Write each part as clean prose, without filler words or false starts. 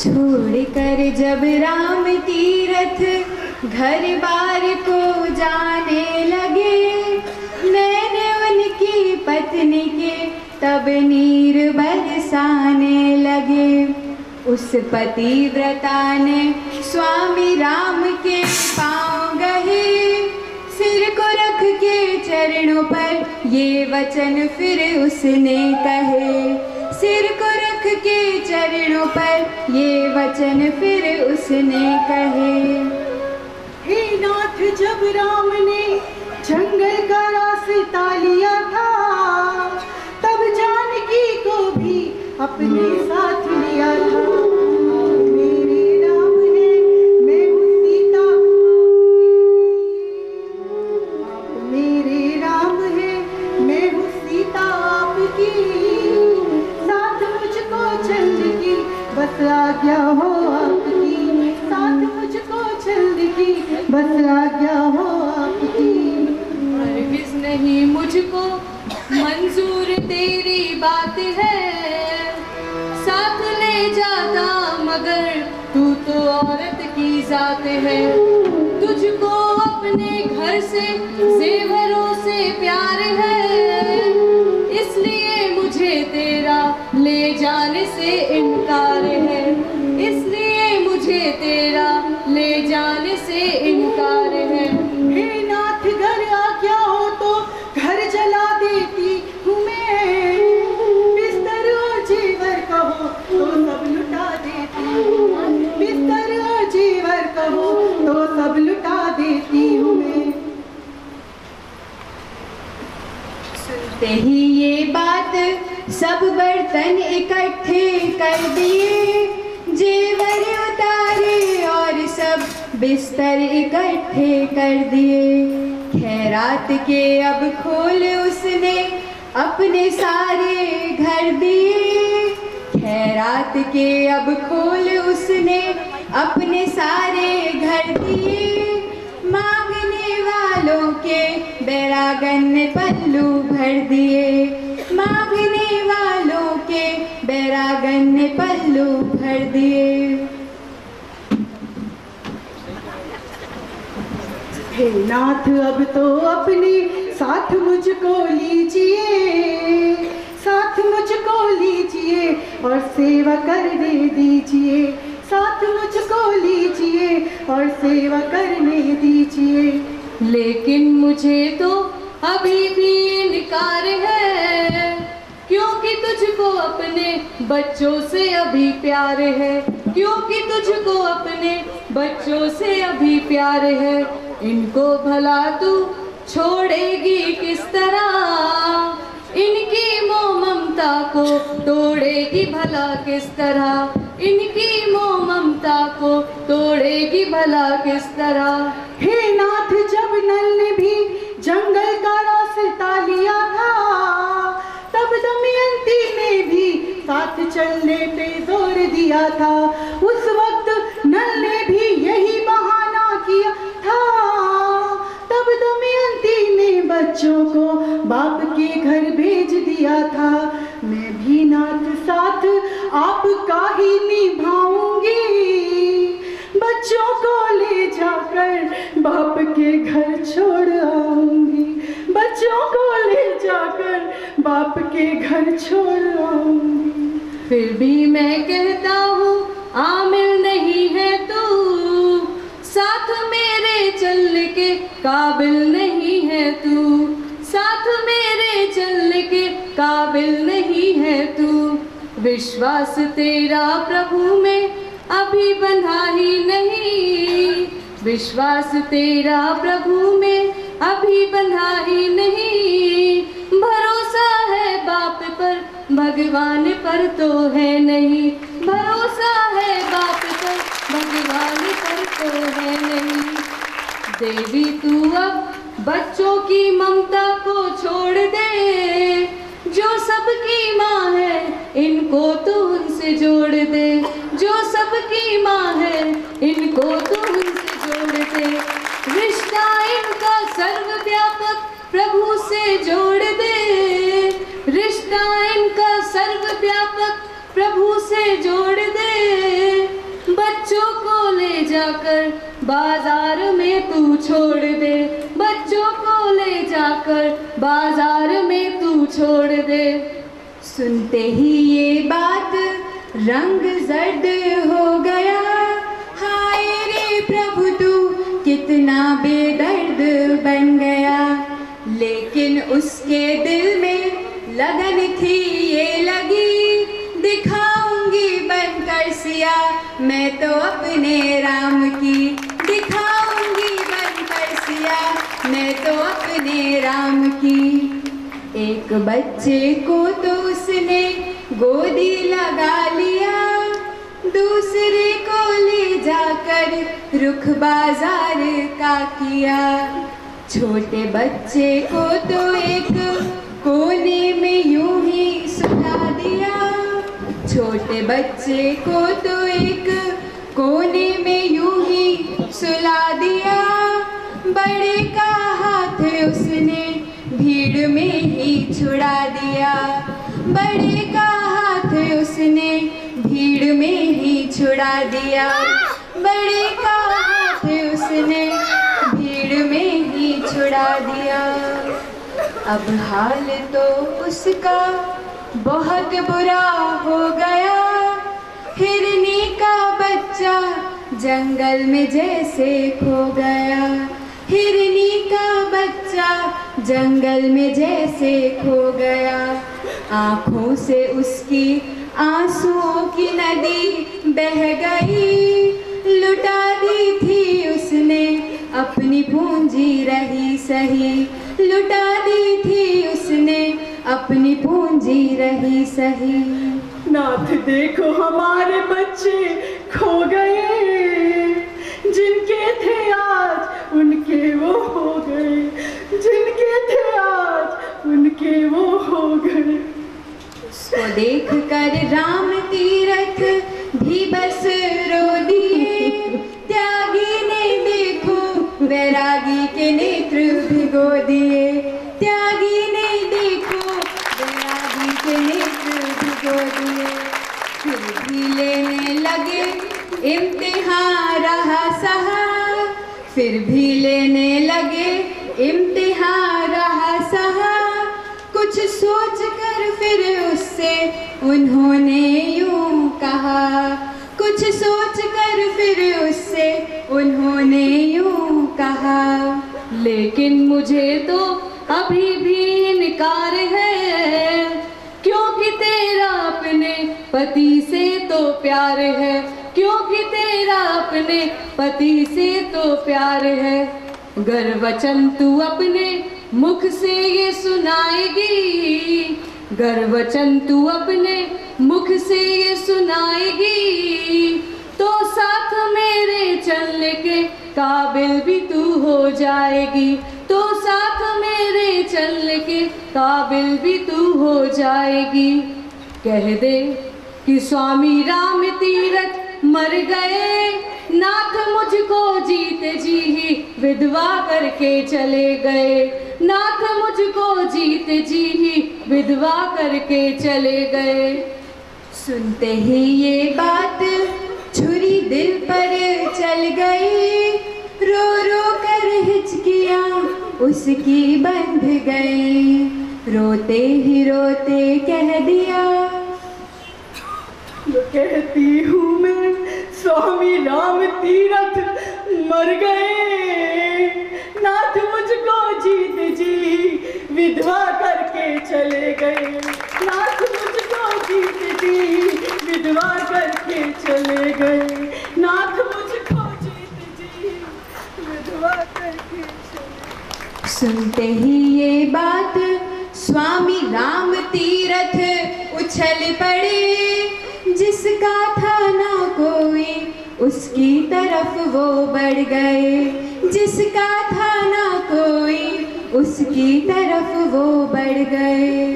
छोड़कर जब राम तीरथ घर बार को जाने लगे, मैंने उनकी पत्नी के तब नीर बरसाने लगे। उस पतिव्रता ने स्वामी राम के पाँव गहे, सिर को रख के चरणों पर ये वचन फिर उसने कहे। सिर को रख के चरणों पर ये वचन फिर उसने कहे। हे नाथ, जब राम ने जंगल का रास्ता लिया था, तब जानकी को भी अपने साथ लिया था। मेरे राम है, मैं हूँ सीता। मेरे राम है, मैं हूँ सीता आपकी। साथ मुझको जल्द की बस आज्ञा हो आपकी। साथ मुझको जल्द की बस आज्ञा हो आपकी। हरगिज़ नहीं मुझको मंजूर तेरी बात है, साथ ले जाता मगर तू तो औरत की जात है। तुझको अपने घर से जेवरों से प्यार है, इसलिए मुझे तेरा ले जाने से इनकार है। इसलिए मुझे तेरा ले जाने से इनकार है। हे नाथ, घर आज्ञा हो तो घर जला देती हूँ मैं। बिस्तर और जेवर कहो तो सब लुटा देती हूँ। बिस्तर और जेवर कहो तो सब लुटा देती हूँ मैं। सुनते ही ये बात सब बर्तन इकट्ठे कर दिए, जेवर उतारे और सब बिस्तर इकट्ठे कर दिए। खैरात के अब खोल उसने अपने सारे घर दिए। खैरात के अब खोल उसने अपने सारे घर दिए। मांगने वालों के बैरागन ने पल्लू भर दिए। मांगने वालों के बैरागन ने पल्लू भर दिए। हे नाथ, अब तो अपने साथ मुझको लीजिए। साथ मुझको लीजिए और सेवा करने दीजिए। साथ मुझको लीजिए और सेवा करने दीजिए। लेकिन मुझे तो अभी भी इनकार है, क्योंकि तुझको अपने बच्चों से अभी प्यार है। क्योंकि तुझको अपने बच्चों से अभी प्यार है। इनको भला तू छोड़ेगी किस तरह, इनकी मोह ममता को तोड़ेगी भला किस तरह। इनकी मोह ममता को तोड़ेगी भला किस तरह। हे नाथ, जब नल ने भी जंगल का रास्ता लिया था, तब दमयंती ने भी साथ चलने पे जोर दिया था। उस वक्त नल ने भी यही बहाना किया था। तब दमयंती ने बच्चों को बाप के घर भेज दिया था। मैं भी नाथ साथ आपका ही निभाऊंगी। बच्चों को ले जाकर बाप के घर छोड़ आऊंगी। बच्चों को ले जाकर बाप के घर छोड़ आऊंगी। फिर भी मैं कहता हूँ आमिल नहीं है तू, साथ मेरे चलने के काबिल नहीं है तू। साथ मेरे चलने के काबिल नहीं है तू। विश्वास तेरा प्रभु में अभी बंधा ही नहीं। विश्वास तेरा प्रभु में अभी बंधा ही नहीं। भरोसा है बाप पर भगवान पर तो है नहीं। भरोसा है बाप पर भगवान पर तो है नहीं। देवी तू अब बच्चों की ममता को छोड़ दे, जो सबकी माँ है इनको तू उनसे जोड़ दे। जो सबकी माँ है इनको तू उनसे जोड़ दे। रिश्ता इनका सर्वव्यापक प्रभु से जोड़ दे। रिश्ता इनका सर्वव्यापक प्रभु से जोड़ दे। जाकर बाजार में तू छोड़ दे, बच्चों को ले जाकर बाजार में तू छोड़ दे। सुनते ही ये बात रंग जर्द हो गया, हाय रे प्रभु तू कितना बेदर्द बन गया। लेकिन उसके दिल में लगन थी ये लगी, दिखाऊंगी बनकर सिया मैं तो अपने राम की, दिखाऊंगी बनकर सिया मैं तो अपने राम की। एक बच्चे को तो उसने गोदी लगा लिया, दूसरे को ले जाकर रुख बाजार का किया। छोटे बच्चे को तो एक कोने में यूं ही सुला दिया, छोटे बच्चे को तो एक कोने में यूं ही सुला दिया। बड़े का हाथ उसने भीड़ में ही छुड़ा दिया, बड़े का हाथ उसने भीड़ में ही छुड़ा दिया, बड़े का हाथ उसने भीड़ में ही छुड़ा दिया। अब हाल तो उसका बहुत बुरा हो गया, हिरनी का बच्चा जंगल में जैसे खो गया, हिरनी का बच्चा जंगल में जैसे खो गया। आँखों से उसकी आंसुओं की नदी बह गई, लुटा दी थी उसने अपनी पूंजी रही सही, लुटा दी थी उसने अपनी पूंजी रही सही। नाथ देखो हमारे बच्चे खो गए, जिनके थे आज उनके वो हो गए, जिनके थे आज उनके वो हो गए। उसको देख कर राम तीरथ भी बस रो दिए, त्यागी ने देखो वैरागी के नेत्र भिगो दिए, त्यागी ने देखो वैरागी के नेत्र भिगो दिए। फिर भी लेने लगे इम्तिहान रहा सहा, फिर भी लेने लगे इम्तिहान रहा सहा। कुछ सोच कर फिर उससे उन्होंने यूं कहा, कुछ सोच कर फिर उससे उन्होंने यूं कहा। लेकिन मुझे तो अभी भी इनकार है, क्योंकि तेरा अपने पति से तो प्यार है, क्योंकि तेरा अपने पति से तो प्यार है। गर वचन तू अपने मुख से ये सुनाएगी, गर वचन तू अपने मुख से ये सुनाएगी, तो साथ मेरे चलने के काबिल भी तू हो जाएगी, तो साथ मेरे चलने के काबिल भी तू हो जाएगी। कह दे कि स्वामी राम तीरथ मर गए, नाथ मुझको जीते जी ही विधवा करके चले गए, नाथ मुझको जीते जी ही विधवा करके चले गए। सुनते ही ये बात छुरी दिल पर चल गई, रो रो कर हिचकियाँ उसकी बंध गई, रोते ही रोते कह दिया। कहती हूँ मैं स्वामी राम तीरथ मर गए, नाथ मुझको जीत जी विधवा करके चले गए, नाथ मुझको जीत जी विधवा करके चले गए, नाथ मुझको जीत जी विधवा करके चले। सुनते ही ये बात स्वामी राम तीरथ उछल पड़े, जिसका था ना कोई उसकी तरफ वो बढ़ गए, जिसका था ना कोई उसकी तरफ वो बढ़ गए।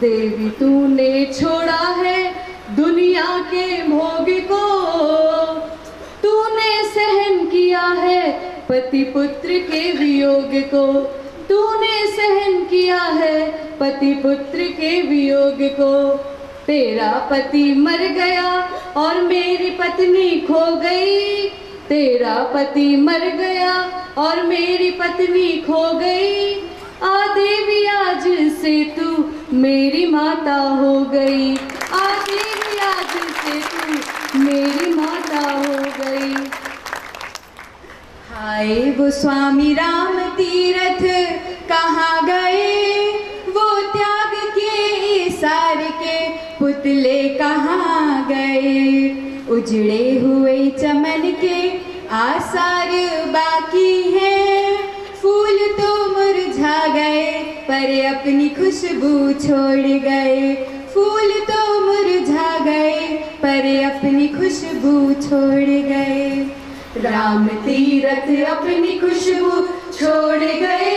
देवी तूने छोड़ा है दुनिया के भोग को, तूने सहन किया है पति पुत्र के वियोग को, तूने सहन किया है पति पुत्र के वियोग को। तेरा पति मर गया और मेरी पत्नी खो गई, तेरा पति मर गया और मेरी पत्नी खो गई, आ देवी आज से तू मेरी माता हो गई, आ देवी आज से तू मेरी माता हो गई। हाय वो स्वामी राम तीरथ कहाँ गए, वो त्याग के सार के पुतले कहाँ गए, उजड़े हुए चमन के आसार बाकी हैं, फूल तो मुरझा गए पर अपनी खुशबू छोड़ गए, फूल तो मुरझा गए पर अपनी खुशबू छोड़ गए। राम तीरथ अपनी खुशबू छोड़ गए,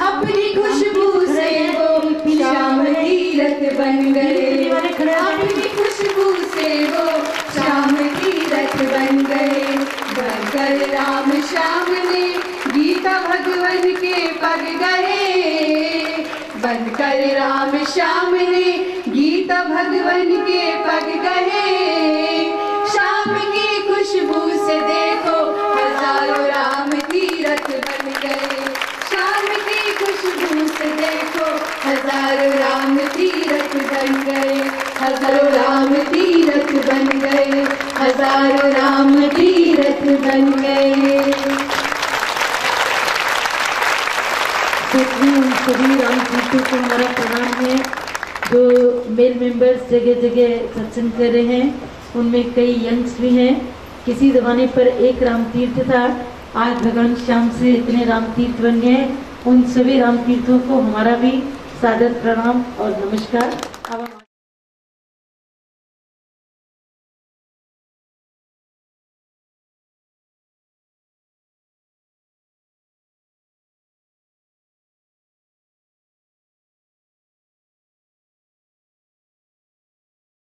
अपनी खुशबू से वो श्याम तीरथ बन गए, अपनी खुशबू से वो श्याम तीरथ बन गए। बनकर राम श्याम ने गीता भगवान के पग गए, बनकर राम श्याम ने गीता भगवान के पग गए। श्याम की खुशबू से देखो हजारों राम तीरथ बन गए, श्याम की खुशबू से देखो हजारों राम तीरथ बन गए, हजारों राम तीरथ बन गए, हजारों राम तीरथ बन गए। उन सभी राम तीर्थों को हमारा प्रणाम है जो मेल मेंबर्स जगह जगह सत्संग कर रहे हैं। उनमें कई यंग्स भी हैं। किसी ज़माने पर एक राम तीर्थ था, आज भगवान श्याम से इतने राम तीर्थ बन गए। उन सभी राम तीर्थों को हमारा भी सादर प्रणाम और नमस्कार।